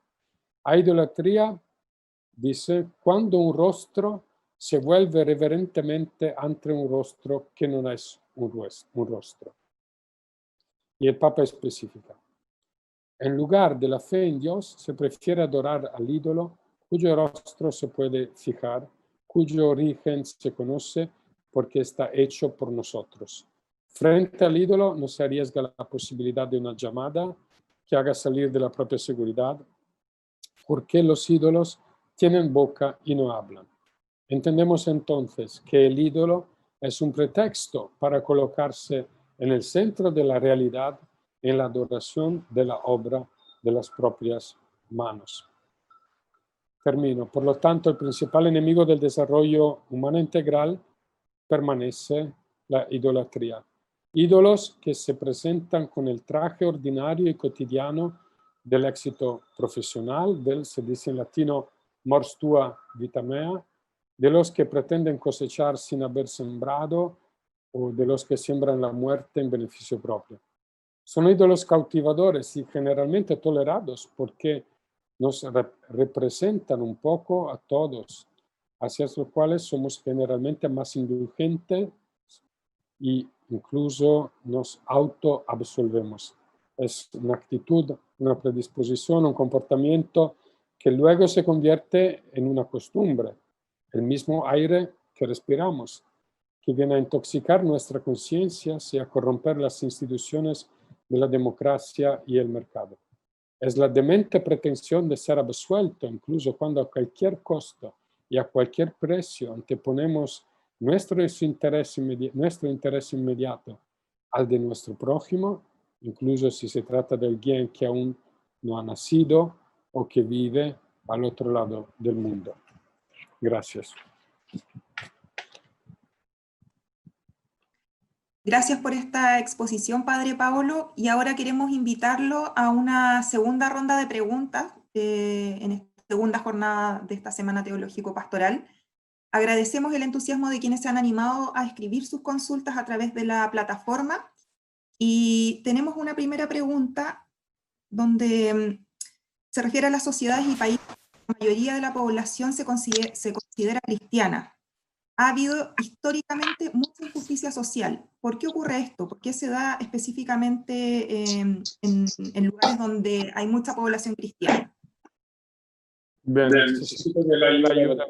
A idolatría, dice, cuando un rostro se vuelve reverentemente ante un rostro que no es un rostro. Y el Papa especifica: en lugar de la fe en Dios, se prefiere adorar al ídolo cuyo rostro se puede fijar, cuyo origen se conoce porque está hecho por nosotros. Frente al ídolo no se arriesga la posibilidad de una llamada que haga salir de la propia seguridad, porque los ídolos tienen boca y no hablan. Entendemos entonces que el ídolo es un pretexto para colocarse en el centro de la realidad en la adoración de la obra de las propias manos. Termino. Por lo tanto, el principal enemigo del desarrollo humano integral permanece la idolatría. Ídolos que se presentan con el traje ordinario y cotidiano del éxito profesional, se dice en latino mors tua vita mea, de los que pretenden cosechar sin haber sembrado o de los que siembran la muerte en beneficio propio. Son ídolos cautivadores y generalmente tolerados porque nos representan un poco a todos, hacia los cuales somos generalmente más indulgentes e incluso nos autoabsolvemos. Es una actitud, una predisposición, un comportamiento que luego se convierte en una costumbre, el mismo aire que respiramos, que viene a intoxicar nuestra conciencia y a corromper las instituciones de la democracia y el mercado. Es la demente pretensión de ser absuelto, incluso cuando a cualquier costo y a cualquier precio anteponemos nuestro interés inmediato al de nuestro prójimo, incluso si se trata de alguien que aún no ha nacido o que vive al otro lado del mundo. Gracias. Gracias por esta exposición, Padre Paolo, y ahora queremos invitarlo a una segunda ronda de preguntas en esta segunda jornada de esta Semana Teológico-Pastoral. Agradecemos el entusiasmo de quienes se han animado a escribir sus consultas a través de la plataforma, y tenemos una primera pregunta donde se refiere a las sociedades y países donde la mayoría de la población se considera cristiana. Ha habido históricamente mucha injusticia social. ¿Por qué ocurre esto? ¿Por qué se da específicamente en lugares donde hay mucha población cristiana? Bien, necesito de la ayuda.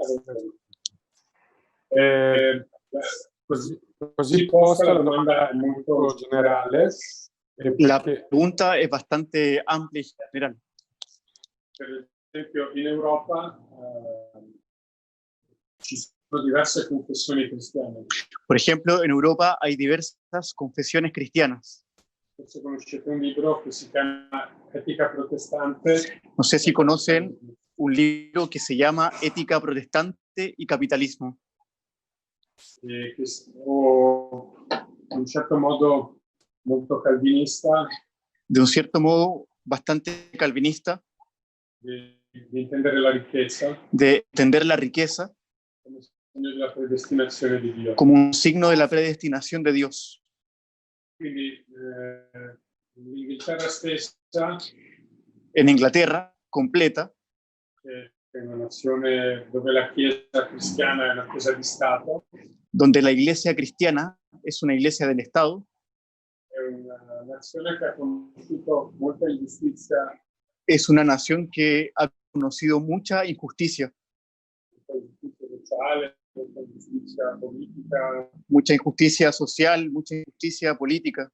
Così posta la domanda è molto generale. La pregunta es bastante amplia y general. Per esempio, in Europa ci sono diverse confessioni cristiane. Por ejemplo, en Europa hay diversas confesiones cristianas. Forse conoscete un libro che si chiama Etica Protestante. No sé si conocen un libro que se llama Ética protestante y capitalismo, che sono in un certo modo molto calvinista, de un cierto modo bastante calvinista, di intendere la ricchezza de entender la riqueza come segno della predestinazione di Dio. como un signo de la predestinación de Dios. Quindi l'Inghilterra stessa, En Inglaterra, completa, che è una nazione dove la Chiesa cristiana è una Chiesa di Stato, donde la iglesia cristiana es una iglesia del Estado, è una nazione che ha conosciuto molta ingiustizia, es una nación que ha conocido mucha injusticia sociale, molta ingiustizia politica, social, mucha injusticia política,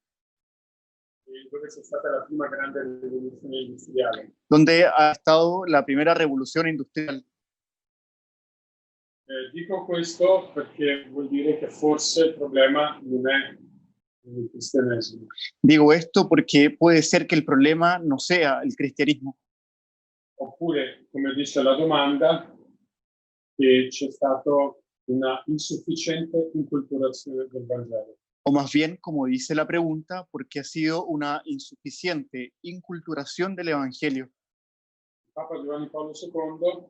e dove c'è stata la prima grande rivoluzione industriale. donde ha estado la primera revolución industrial. Dico questo perché vuol dire che forse il problema non è il cristianesimo. Digo esto porque puede ser que el problema no sea el cristianismo, Oppure, come dice la domanda, che c'è stata una insufficiente inculturazione del Vangelo. o más bien, como dice la pregunta, porque ha sido una insuficiente inculturación del Evangelio. Il Papa Giovanni Paolo II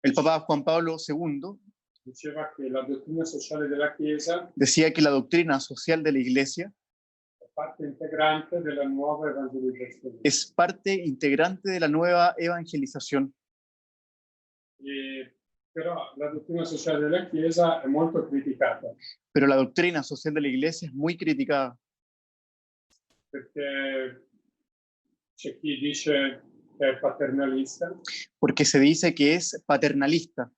El Papa Juan Pablo II diceva che la dottrina sociale della Chiesa decía que la doctrina social de la Iglesia è parte integrante della nuova evangelizzazione. es parte integrante de la nueva evangelización. Però la dottrina sociale della Chiesa è molto criticata, Pero la doctrina social de la Iglesia es muy criticada, perché c'è chi dice che è paternalista, porque se dice que es paternalista,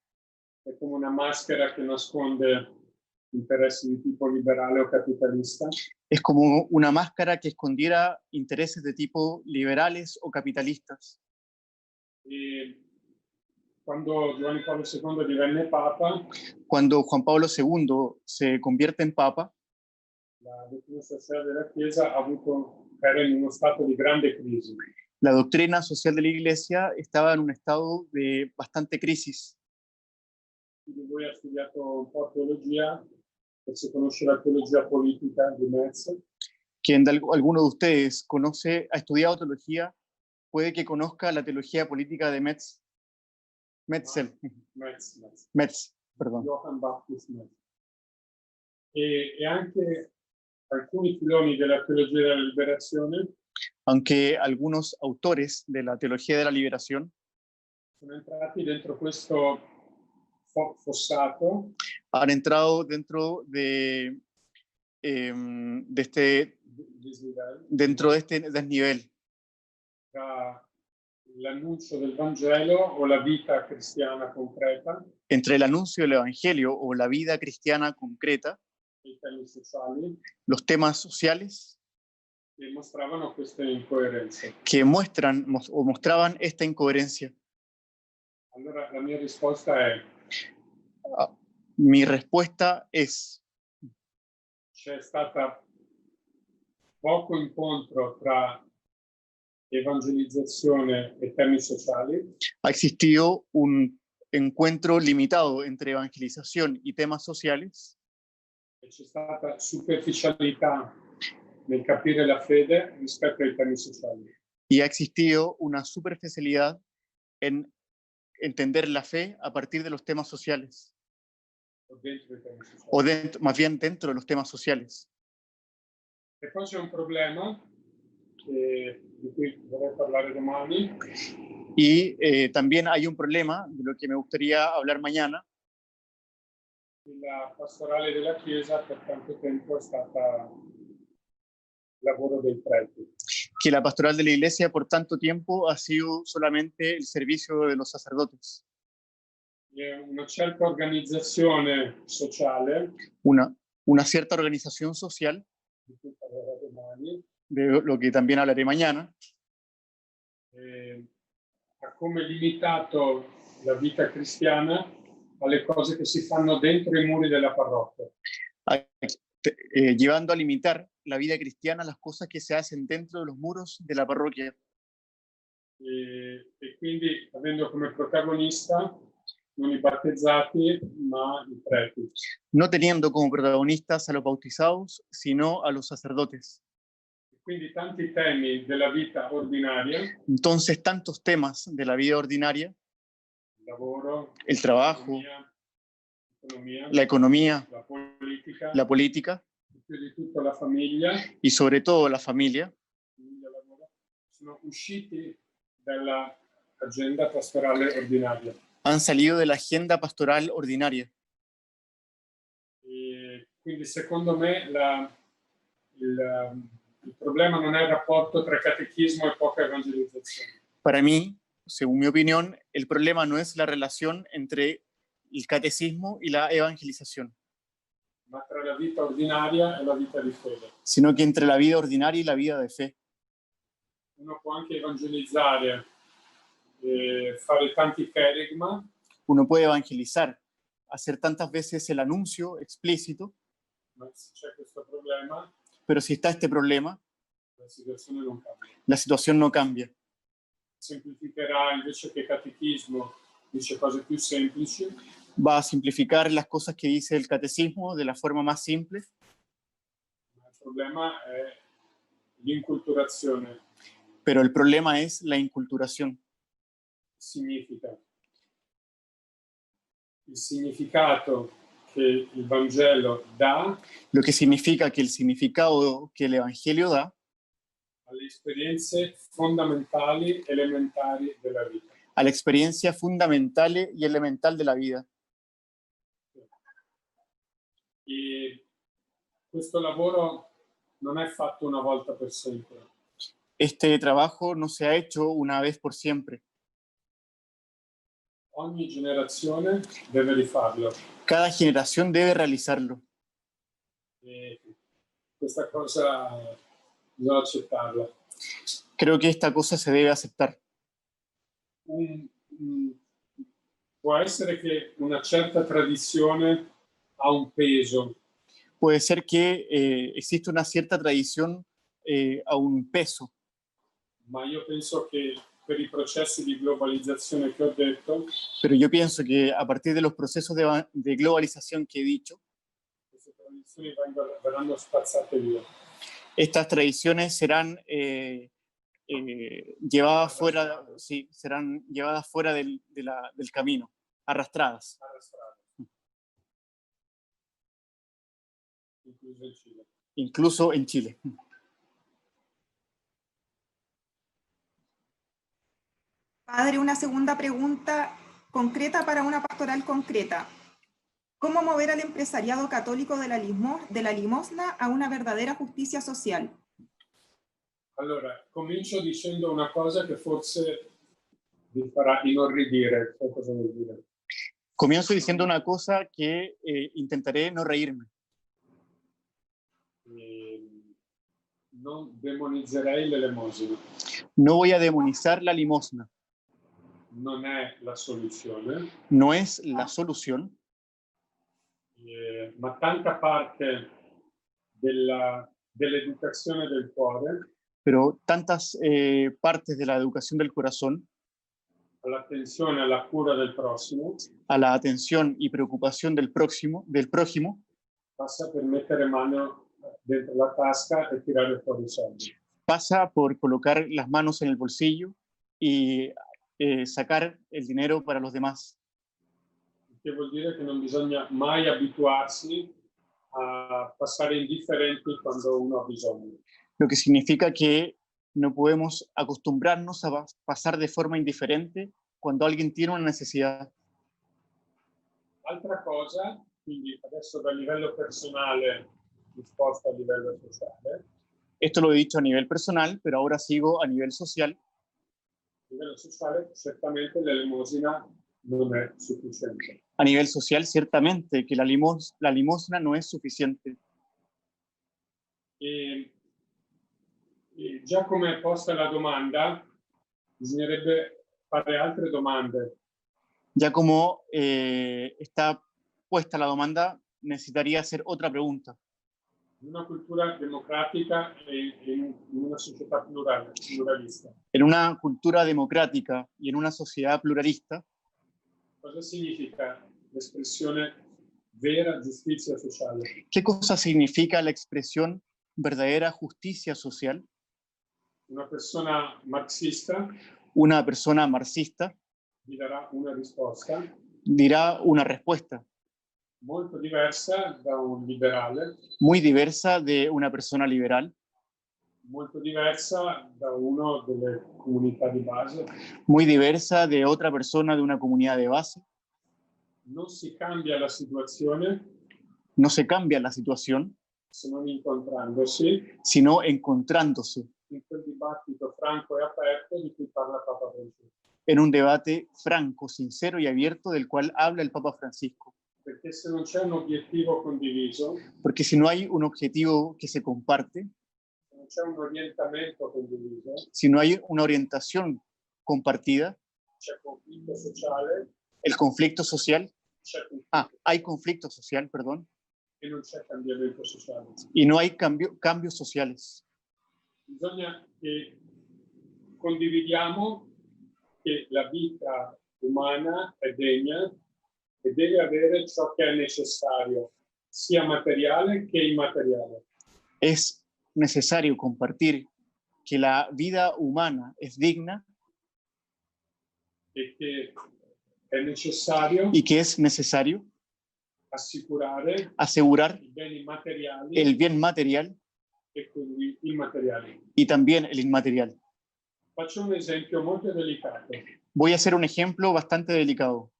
è come una maschera che nasconde interessi di tipo liberale o capitalista. es como una máscara que escondiera intereses de tipo liberales o capitalistas. E quando Giovanni Paolo II divenne Papa, Cuando Juan Pablo II se convierte en Papa, la dottrina sociale della Chiesa era in uno stato di grande crisi. la doctrina social de la Iglesia estaba en un estado de bastante crisis. Chi di voi ha studiato un po' teologia, e si conosce la teologia politica di Metz, Quien alguno de ustedes ha estudiado teología, puede que conozca la teología política de Metzel, Metz, perdón. Johann Baptist Metz. E anche alcuni filoni della teologia della liberazione Aunque algunos autores de la teología de la liberación sono entrati dentro questo fossato han entrado dentro de este desnivel tra l'annuncio del Vangelo o la vita cristiana concreta, entre el anuncio del Evangelio o la vida cristiana concreta, i temi sociali, los temas sociales che mostravano queste incoerenze. que mostraban esta incoherencia. Allora la mia risposta è: Mi respuesta es: c'è stata poco incontro tra evangelizzazione e temi sociali, ha existido un encuentro limitado entre evangelización y temas sociales, e c'è stata superficialità nel capire la fede rispetto ai temi sociali. y ha existido una superficialidad en entender la fe a partir de los temas sociales, O dentro i temi sociali. o más bien dentro de los temas sociales. E poi c'è un problema di cui vorrei parlare domani, Y también hay un problema de lo que me gustaría hablar mañana. la pastorale della Chiesa per tanto tempo è stata lavoro dei preti. Que la pastoral de la Iglesia por tanto tiempo ha sido solamente el servicio de los sacerdotes. E una certa organizzazione sociale, Una cierta organización social, di cui parlerò domani, de lo que también hablaré mañana, ha come limitato la vita cristiana alle cose che si fanno dentro i muri della parrocchia. Llevando a limitar la vida cristiana a las cosas que se hacen dentro de los muros de la parroquia. e quindi avendo come protagonista non i battezzati ma i preti. no teniendo como protagonistas a los bautizados, sino a los sacerdotes. Quindi tanti temi della vita ordinaria, Entonces, tantos temas de la vida ordinaria, il lavoro, el trabajo, l'economia, la economía, la política, y più di tutto la famiglia, y sobre todo la familia, lavoro, sono usciti dalla agenda pastorale ordinaria. han salido de la agenda pastoral ordinaria. E quindi secondo me il problema non è il rapporto tra catechismo e poca evangelizzazione. Para mí, según mi opinión, el problema no es la relación entre el catecismo y la evangelización, Ma tra la vita ordinaria e la vita di fede. sino que entre la vida ordinaria y la vida de fe. Uno può anche evangelizzare, fare tanti kerygma, Uno puede evangelizar, hacer tantas veces el anuncio explícito, ma se c'è questo problema, pero si está este problema, la situazione non cambia. la situación no cambia. Semplificherà invece che catechismo dice cose più semplici, Va a simplificar las cosas que dice el catecismo de la forma más simple, ma il problema è l'inculturazione. pero el problema es la inculturación. Significa il significato che il Vangelo dà Lo que significa que el significado que el Evangelio da alle esperienze fondamentali, elementari della vita. a la experiencia fundamental y elemental de la vida. E questo lavoro non è fatto una volta per sempre. Este trabajo no se ha hecho una vez por siempre. Ogni generazione deve rifarlo. Cada generación debe realizarlo. E questa cosa bisogna accettarla. Creo que esta cosa se debe aceptar. Può essere che una certa tradizione ha un peso, Puede ser que existe una cierta tradición a un peso, ma io penso che per i processi di globalizzazione che ho detto, pero yo pienso que a partir de los procesos de globalización que he dicho, queste tradizioni verranno spazzate via. estas tradiciones serán llevadas fuera, sí, serán llevadas fuera del camino, arrastradas, Incluso in Cile. incluso en Chile. Padre, una segunda pregunta concreta para una pastoral concreta. ¿Cómo mover al empresariado católico de la limosna a una verdadera justicia social? Allora, comincio dicendo una cosa che forse vi farà inorridire. So cosa vuol dire. Comienzo diciendo una cosa que intentaré no reírme. Non demonizzerei l'elemosina. No voy a demonizar la limosna. Non è la soluzione, No es la solución, ma tanta parte dell'educazione del cuore, pero tantas partes de la educación del corazón, all'attenzione alla cura del prossimo, a la atención y preocupación del prójimo, passa per mettere mano dentro la tasca e tirare fuori i soldi. pasa por colocar las manos en el bolsillo y sacar el dinero para los demás. Che vuol dire che non bisogna mai abituarsi a passare indifferenti quando uno ha bisogno. Lo que significa que no podemos acostumbrarnos a pasar de forma indiferente cuando alguien tiene una necesidad. Altra cosa, quindi adesso dal livello personale risposta a livello sociale. Esto lo he dicho a nivel personal, pero ahora sigo a nivel social. A livello sociale certamente l'elemosina non è sufficiente. A nivel social, ciertamente, que la limosna no es suficiente. E già come è posta la domanda, bisognerebbe fare altre domande. Ya como está puesta la demanda, necesitaría hacer otra pregunta. In una cultura democratica e in una società pluralista. En una cultura democrática y en una sociedad pluralista, Cosa significa l'espressione vera giustizia sociale? ¿qué cosa significa la expresión verdadera justicia social? Una persona marxista Una persona marxista vi darà una risposta dirá una respuesta molto diversa da un liberale, muy diversa de una persona liberal, molto diversa da uno delle comunità di base. muy diversa de otra persona de una comunidad de base. Non si cambia la situazione No se cambia la situación, se non incontrandosi sino encontrándose in quel dibattito franco e aperto di cui parla Papa Francesco. en un debate franco, sincero y abierto del cual habla el Papa Francisco. Perché se non c'è un obiettivo condiviso, Porque si no hay un objetivo que se comparte, se non c'è un orientamento condiviso, si no hay una orientación compartida, c'è conflitto sociale, el conflicto social, hay conflicto social, perdón, e non c'è cambiamento sociale. y no hay cambios sociales. Bisogna che condividiamo che la vita umana è degna e deve avere ciò che è necessario, sia materiale che immateriale. Es necesario compartir que la vida humana es digna E che è necessario y que es necesario assicurare asegurar i beni materiali el bien material e quelli immateriali. y también el inmaterial. Faccio un esempio molto delicato, Voy a hacer un ejemplo bastante delicado,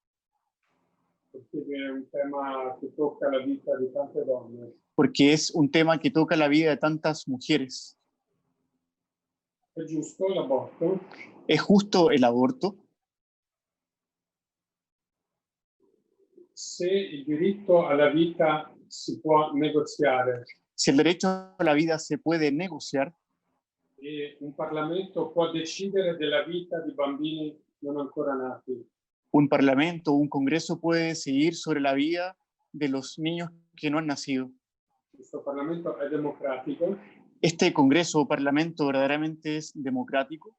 perché è un tema che tocca la vita di tante donne. porque es un tema que toca la vida de tantas mujeres. È giusto l'aborto? ¿Es justo el aborto? Se il diritto alla vita si può negoziare Si el derecho a la vida se puede negociar e un Parlamento può decidere della vita di bambini non ancora nati, un parlamento o un congreso puede decidir sobre la vida de los niños que no han nacido. questo Parlamento è democratico ¿Este congreso o parlamento verdaderamente es democrático?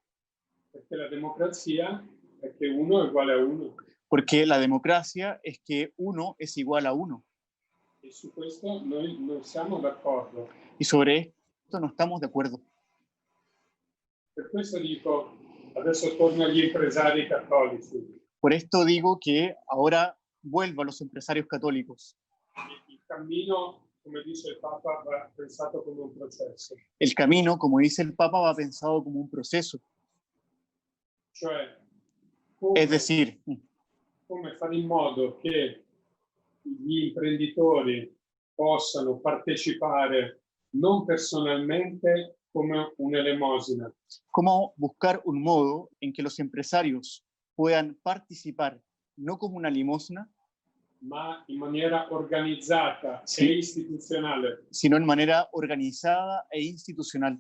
perché la democrazia è che uno è uguale a uno Porque la democracia es que uno es igual a uno. e su questo noi non siamo d'accordo. Y sobre esto no estamos de acuerdo. Per questo dico, adesso torno agli impresari cattolici. Por esto digo que ahora vuelvo a los empresarios católicos. Il cammino, come dice il Papa, va pensato come un processo. El camino, como dice el Papa, va pensado como un proceso. Cioè, Es decir, come fare in modo che gli imprenditori possano partecipare non personalmente come un'elemosina, cómo buscar un modo en que los empresarios puedan participar no como una limosna, ma in maniera organizzata Sì. e istituzionale, sino en manera organizada e institucional,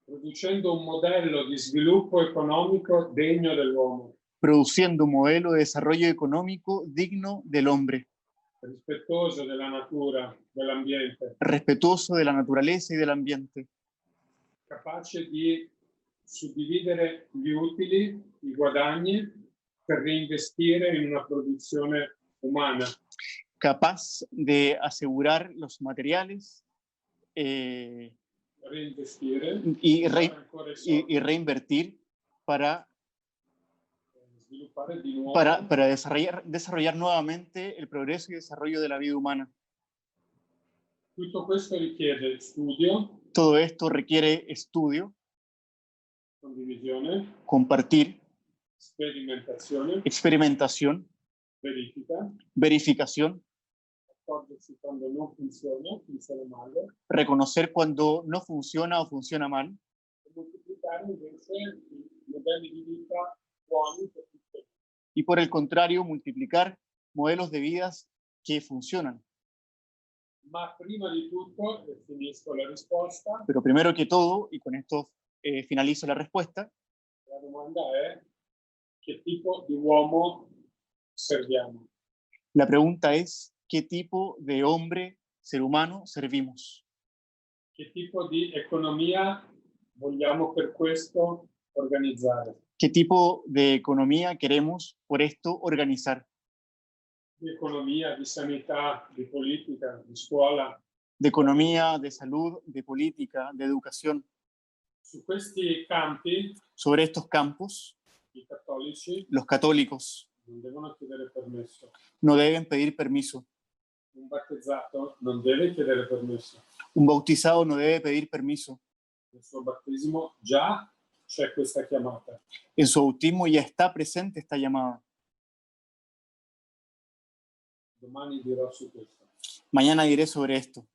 producendo un modello di sviluppo economico degno dell'uomo, produciendo un modelo de desarrollo económico digno del hombre, rispettoso della natura, dell'ambiente, respetuoso de la naturaleza y del ambiente, capace di suddividere gli utili, i guadagni, per reinvestire in una produzione umana. capaz de asegurar los materiales Reinvestire, y ancora i soldi, reinvertir para sviluppare di nuovo para desarrollar nuevamente el progreso y desarrollo de la vida humana. tutto questo richiede studio, Todo esto requiere estudio, condivisione, compartir, sperimentazione, experimentación, verifica, verificación, accorgersi quando non funziona, funziona male, reconocer cuando no funciona o funciona mal e moltiplicare invece i modelli di vita buoni per tutti. y por el contrario multiplicar modelos de vidas que funcionan. Ma prima di tutto, e finisco la risposta, Pero primero que todo, y con esto finalizo la respuesta, la domanda è che tipo di uomo serviamo? la pregunta es, ¿qué tipo de hombre, ser humano, servimos? Che tipo di economia vogliamo per questo organizzare? ¿Qué tipo de economía queremos por esto organizar? Di economia, di sanità, di politica, di scuola. De economía, de salud, de política, de educación. Su questi campi Sobre estos campos, i cattolici los católicos non devono chiedere permesso. no deben pedir permiso. Un battezzato non deve chiedere permesso. Un bautizado no debe pedir permiso. Nel suo battesimo già c'è questa chiamata. En su bautismo ya está presente esta llamada. Domani dirò su questo. Mañana diré sobre esto.